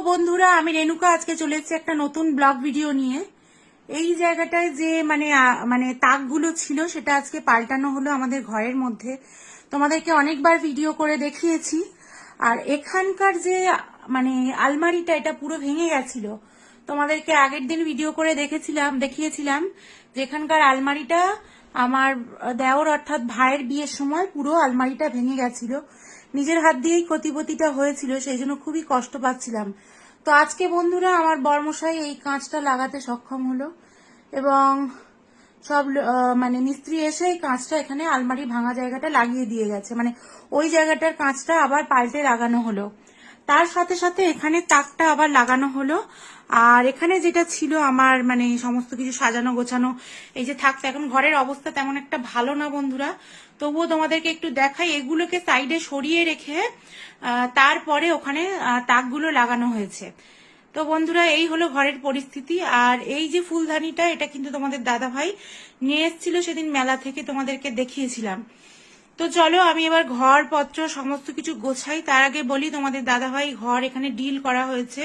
বন্ধুরা আমি রেণুকা আজকে চলে এসেছি একটা নতুন ব্লগ ভিডিও নিয়ে। এই জায়গাটায় যে মানে তাকগুলো ছিল সেটা আজকে পাল্টানো হলো আমাদের ঘরের মধ্যে। তোমাদেরকে অনেকবার ভিডিও করে দেখিয়েছি। আর এখানকার যে মানে আলমারিটা এটা পুরো ভেঙে গেছিল। তোমাদেরকে আগের দিন ভিডিও করে দেখিয়েছিলাম যে এখানকার আলমারিটা আমার দেওর অর্থাৎ ভাইয়ের বিয়ের সময় পুরো আলমারিটা ভেঙে গেছিল। নিজের হাত দিয়েই ক্ষতিপতিটা হয়েছিল, সেই জন্য খুবই কষ্ট পাচ্ছিলাম। তো আজকে বন্ধুরা আমার বর্মশাই এই কাঁচটা লাগাতে সক্ষম হলো এবং সব মানে মিস্ত্রি এসে এই কাঁচটা এখানে আলমারি ভাঙা জায়গাটা লাগিয়ে দিয়ে গেছে, মানে ওই জায়গাটার কাঁচটা আবার পাল্টে লাগানো হলো। তার সাথে সাথে এখানে তাকটা আবার লাগানো হলো। আর এখানে যেটা ছিল আমার মানে সমস্ত কিছু সাজানো গোছানো এই যে থাকতো, এখন ঘরের অবস্থা তেমন একটা ভালো না বন্ধুরা, তবুও তোমাদেরকে একটু দেখাই। এগুলোকে সাইডে সরিয়ে রেখে তারপরে ওখানে তাকগুলো লাগানো হয়েছে। তো বন্ধুরা এই হলো ঘরের পরিস্থিতি। আর এই যে ফুলদানিটা এটা কিন্তু তোমাদের দাদা ভাই নিয়ে এসেছিল সেদিন মেলা থেকে, তোমাদেরকে দেখিয়েছিলাম। তো চলো আমি এবার ঘর পত্র সমস্ত কিছু গোছাই। তার আগে বলি তোমাদের দাদা ভাই ঘর এখানে ডিল করা হয়েছে,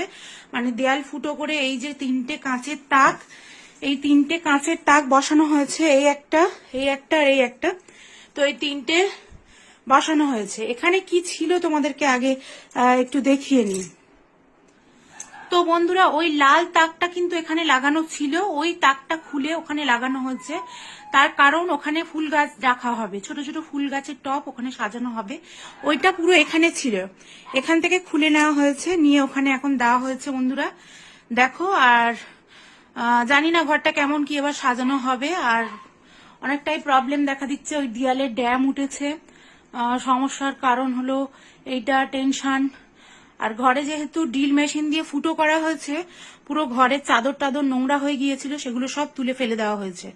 মানে দেয়াল ফুটো করে এই যে তিনটে কাঁচের তাক, এই তিনটে কাঁচের তাক বসানো হয়েছে, এই একটা এই একটা আর এই একটা। তো এই তিনটে বসানো হয়েছে। এখানে কি ছিল তোমাদেরকে আগে একটু দেখিয়ে নিই। তো বন্ধুরা ওই লাল তাকটা কিন্তু এখানে লাগানো ছিল, ওই তাকটা খুলে ওখানে লাগানো হচ্ছে। তার কারণ ওখানে ফুল গাছ রাখা হবে, ছোট ছোট ফুল গাছের টব ওখানে সাজানো হবে। ওইটা পুরো এখানে ছিল, এখান থেকে খুলে নেওয়া হয়েছে, নিয়ে ওখানে এখন দেওয়া হয়েছে বন্ধুরা দেখো। আর জানি না ঘরটা কেমন কি এবার সাজানো হবে। আর অনেকটাই প্রবলেম দেখা দিচ্ছে, ওই দেয়ালে ড্যাম উঠেছে। সমস্যার কারণ হলো এইটা টেনশন। আর ঘরে যেহেতু ড্রিল মেশিন দিয়ে ফুটো করা হয়েছে, পুরো ঘরের চাদর টাদর নোংরা হয়ে গিয়েছিল, সেগুলো সব তুলে ফেলে দেওয়া হয়েছে।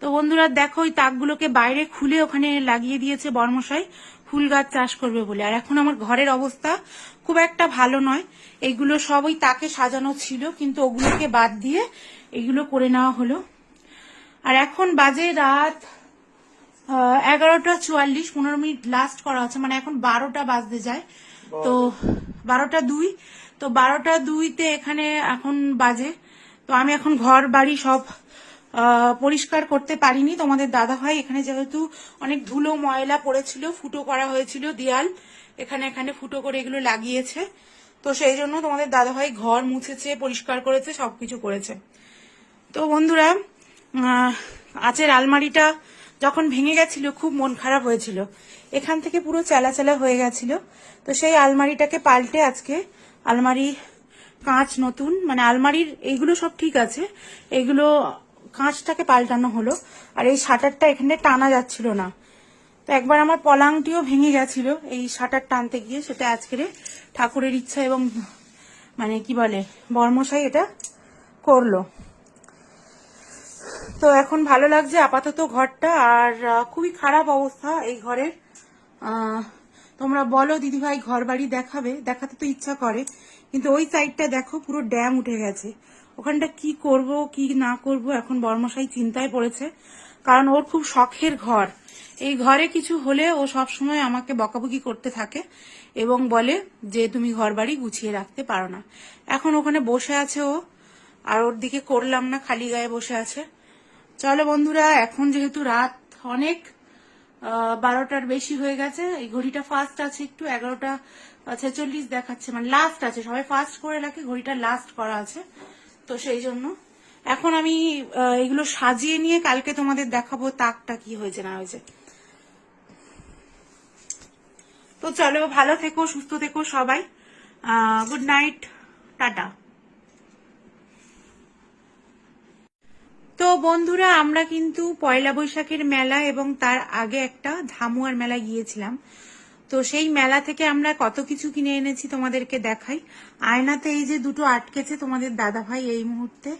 তো বন্ধুরা দেখো ওই তাকগুলোকে বাইরে খুলে ওখানে লাগিয়ে দিয়েছে বর্মশাই ফুল গাছ চাষ করবে বলে। আর এখন আমার ঘরের অবস্থা খুব একটা ভালো নয়। এইগুলো সব ওই তাকে সাজানো ছিল, কিন্তু ওগুলোকে বাদ দিয়ে এগুলো করে নেওয়া হলো। আর এখন বাজে রাত 11:44, 15 মিনিট লাস্ট করা হচ্ছে, মানে এখন 12টা বাজতে যায়। তো 12টা 2, তো 12টা 2-তে এখানে এখন বাজে। তো আমি এখন ঘর বাড়ি সব পরিষ্কার করতে পারিনি। তোমাদের দাদা ভাই এখানে যেহেতু অনেক ধুলো ময়লা পড়েছিল, ফুটো করা হয়েছিল দেয়াল, এখানে এখানে ফুটো করে এগুলো লাগিয়েছে। তো সেই জন্য তোমাদের দাদা ভাই ঘর মুছেছে, পরিষ্কার করেছে, সবকিছু করেছে। তো বন্ধুরা আজের আলমারিটা যখন ভেঙে গেছিল খুব মন খারাপ হয়েছিল, এখান থেকে পুরো চেলা হয়ে গেছিল। তো সেই আলমারিটাকে পাল্টে আজকে আলমারি কাঁচ নতুন, মানে আলমারির এইগুলো সব ঠিক আছে, এইগুলো কাঁচটাকে পাল্টানো হলো। আর এই শাটারটা এখানে টানা যাচ্ছিল না, তো একবার আমার পলাংটিও ভেঙে গেছিল এই শাটার টানতে গিয়ে, সেটা আজকের ঠাকুরের ইচ্ছা এবং মানে কি বলে বর্মশাই এটা করলো। তো এখন ভালো লাগছে আপাতত ঘরটা। আর খুবই খারাপ অবস্থা এই ঘরের। তোমরা বলো দিদিভাই ঘর বাড়ি দেখাতে তো ইচ্ছা করে, কিন্তু ওই সাইডটা দেখো পুরো ড্যাম উঠে গেছে। ওখানটা কি করব কি না করব এখন বর্মশাই চিন্তায় পড়েছে, কারণ ওর খুব শখের ঘর। এই ঘরে কিছু হলে ও সবসময় আমাকে বকাবকি করতে থাকে এবং বলে যে তুমি ঘর বাড়ি গুছিয়ে রাখতে পারো না। এখন ওখানে বসে আছে ও, আর ওর দিকে করলাম না, খালি গায়ে বসে আছে। চলো বন্ধুরা এখন যেহেতু রাত অনেক 12টার বেশি হয়ে গেছে, এই ঘড়িটা ফাস্ট আছে একটু, 11টা 46 দেখাচ্ছে, মানে লাস্ট আছে, সবাই ফাস্ট করে রাখে, ঘড়িটা লাস্ট করা আছে। তো সেই জন্য এখন আমি এগুলো সাজিয়ে নিয়ে কালকে তোমাদের দেখাবো তাকটা কি হয়েছে না হয়েছে। তো চলো ভালো থেকো, সুস্থ থেকো সবাই, গুড নাইট, টাটা। তো বন্ধুরা আমরা কিন্তু পয়লা বৈশাখের মেলা এবং তার আগে একটা ধামুয়ার মেলা গিয়েছিলাম। তো সেই মেলা থেকে আমরা কত কিছু কিনে এনেছি তোমাদেরকে দেখাই। আয়নাতে এই যে দুটো আটকেছে তোমাদের দাদা ভাই এই মুহূর্তে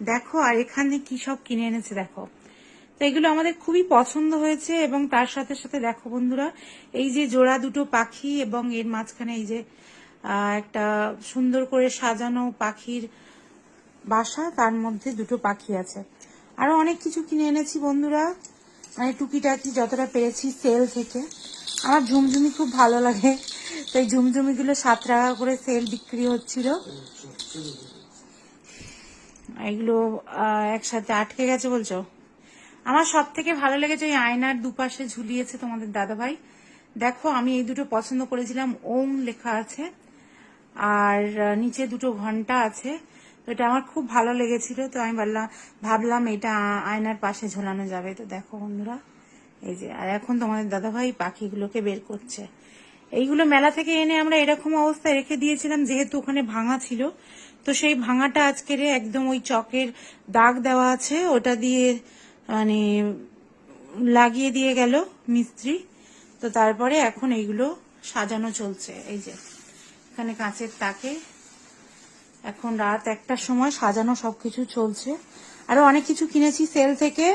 দেখো, আর এখানে কি সব কিনে এনেছে দেখো। তো এগুলো আমাদের খুবই পছন্দ হয়েছে। এবং তার সাথে সাথে দেখো বন্ধুরা এই যে জোড়া দুটো পাখি, এবং এর মাঝখানে এই যে একটা সুন্দর করে সাজানো পাখির বাসা, তার মধ্যে দুটো পাখি আছে। আরো অনেক কিছু কিনে এনেছি বন্ধুরা, মানে টুকিটাকি যতটা পেরেছি সেল থেকে। আমার ঝুমঝুমি খুব ভালো লাগে, তো এই ঝুমঝুমিগুলো 7 টাকা করে সেল বিক্রি হচ্ছিল। এগুলো একসাথে আটকে গেছে বলছো? আমার সব থেকে ভালো লেগেছে ওই আয়নার দুপাশে ঝুলিয়েছে তোমাদের দাদাভাই। দেখো আমি এই দুটো পছন্দ করেছিলাম, ওম লেখা আছে আর নিচে দুটো ঘন্টা আছে। তো এটা আমার খুব ভালো লেগেছিল, তো আমি ভাবলাম এটা আয়নার পাশে ঝোলানো যাবে। তো দেখো বন্ধুরা এই যে, আর এখন তোমাদের দাদাভাই পাখিগুলোকে বের করছে। এইগুলো মেলা থেকে এনে আমরা এরকম অবস্থায় রেখে দিয়েছিলাম, যেহেতু ওখানে ভাঙা ছিল। তো সেই ভাঙাটা আজকের একদম ওই চকের দাগ দেওয়া আছে, ওটা দিয়ে মানে লাগিয়ে দিয়ে গেল মিস্ত্রি। তো তারপরে এখন এইগুলো সাজানো চলছে। এই যে এখানে কাঁচের তাকে এখন রাত 1টার সময় সাজানো সবকিছু চলছে। আরো অনেক কিছু কিনেছি সেল থেকে,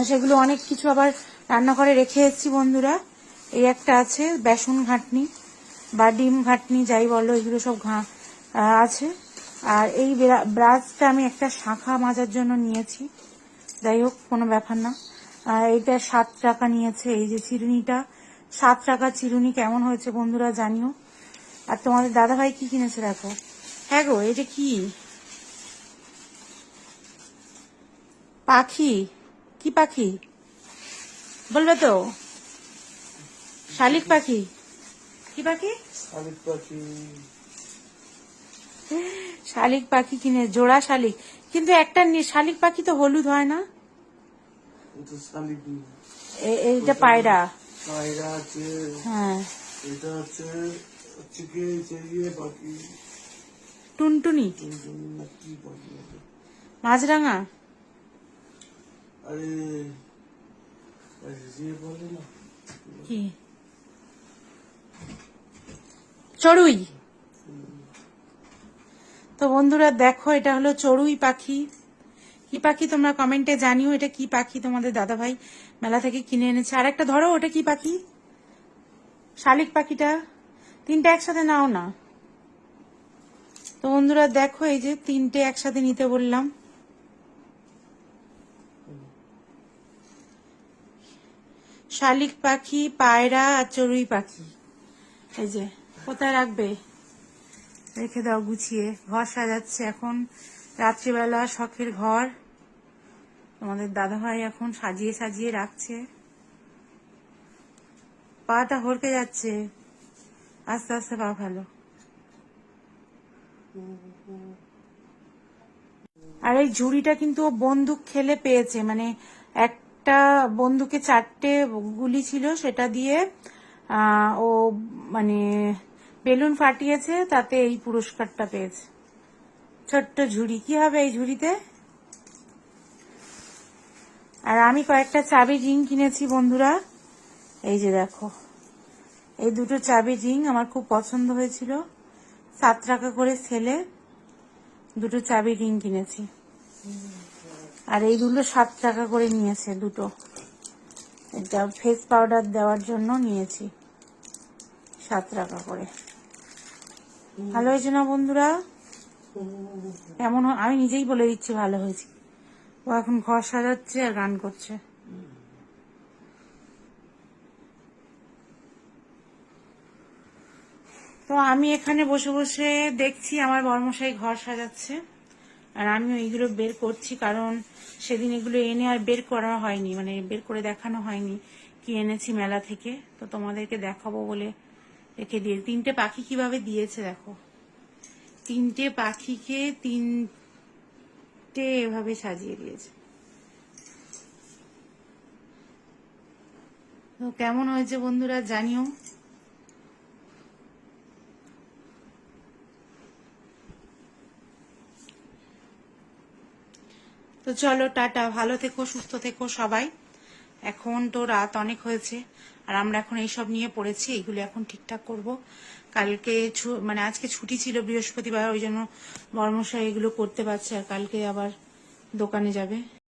সেগুলো অনেক কিছু আবার রান্নাঘরে রেখে এসেছি বন্ধুরা। এই একটা আছে বেসন ঘাটনি বা ডিম ঘাটনি যাই বলো, এগুলো সব আছে। আর এই ব্রাশটা আমি একটা শাঁখা মাজার জন্য নিয়েছি, যাই হোক কোনো ব্যাপার না। এটা 7 টাকা নিয়েছে। এই যে চিরুনিটা 7 টাকা চিরুনি, কেমন হয়েছে বন্ধুরা জানিও। আর তোমাদের দাদাভাই কি কিনেছে দেখো। হ্যাঁ গো, এটা কি পাখি? কি পাখি বলবে তো? শালিক পাখি? কি পাখি? শালিক পাখি। শালিক পাখি কিনে, জোড়া শালিক, কিন্তু একটা শালিক পাখি তো হলুদ হয় না। এটা শালিক না। এইটা পায়রা। পায়রা আছে। হ্যাঁ এটা হচ্ছে কি ইয়ে পাখি, টুনটুনি না কি পাখি বলে? মাছরাঙা। আরে ইয়ে বলে না, কি চড়ুই? তো বন্ধুরা দেখো এটা হলো চড়ুই পাখি। কি পাখি তোমরা কমেন্টে জানিও, এটা কি পাখি তোমাদের দাদাভাই মেলা থেকে কিনে এনেছে। আর একটা ধরো, ওটা কি পাখি? শালিক পাখিটা। 3টে একসাথে নাও না। তো বন্ধুরা দেখো এই যে 3টে একসাথে নিতে বললাম। শালিক পাখি, পায়রা আর চড়ুই পাখি। এই যে কোথায় রাখবে? রেখে দাও গুছিয়ে। ঘর সাজাচ্ছে এখন রাত্রিবেলা, শখের ঘর। তোমাদের দাদাভাই এখন সাজিয়ে সাজিয়ে রাখছে। পাটা হড়কে যাচ্ছে, আস্তে আস্তে পা ফেলো। আর এই ঝুড়িটা কিন্তু ও বন্দুক খেলে পেয়েছে, মানে একটা বন্দুকে 4টে গুলি ছিল, সেটা দিয়ে ও মানে বেলুন ফাটিয়েছে, তাতে এই পুরস্কারটা পেয়েছে। ছোট্ট ঝুড়ি, কি হবে এই ঝুড়িতে? আর আমি কয়েকটা চাবি রিং কিনেছি বন্ধুরা। এই যে দেখো, এই দুটো চাবি রিং আমার খুব পছন্দ হয়েছিল, 7 টাকা করে সেলে দুটো চাবি রিং কিনেছি। আর এই দুটো 7 টাকা করে নিয়েছে দুটো। এটা ফেস পাউডার দেওয়ার জন্য নিয়েছি 7 টাকা করে। ভালো হয়েছে না বন্ধুরা? কেমন আমি নিজেই বলে দিচ্ছি ভালো হয়েছে। ও এখন ঘর সাজাচ্ছে আর গান করছে। তো আমি এখানে বসে বসে দেখছি আমার বর্মশাই ঘর সাজাচ্ছে, আর আমিও এইগুলো বের করছি, কারণ সেদিন এগুলো এনে আর বের করা হয়নি, মানে বের করে দেখানো হয়নি কি এনেছি মেলা থেকে। তো তোমাদেরকে দেখাবো বলে রেখে দিয়ে। 3টে পাখি কিভাবে দিয়েছে দেখো, 3টে পাখিকে 3টে এভাবে সাজিয়ে দিয়েছে। তো কেমন হয়েছে বন্ধুরা জানিও। তো চলো টাটা, ভালো থেকো, সুস্থ থেকো সবাই। এখন তো রাত অনেক হয়েছে, আর আমরা এখন এইসব নিয়ে পড়েছি, এইগুলো এখন ঠিকঠাক করব। কালকে মানে আজকে ছুটি ছিল বৃহস্পতিবার, ওই জন্য বর্মশাই এগুলো করতে পারছে, আর কালকে আবার দোকানে যাবে।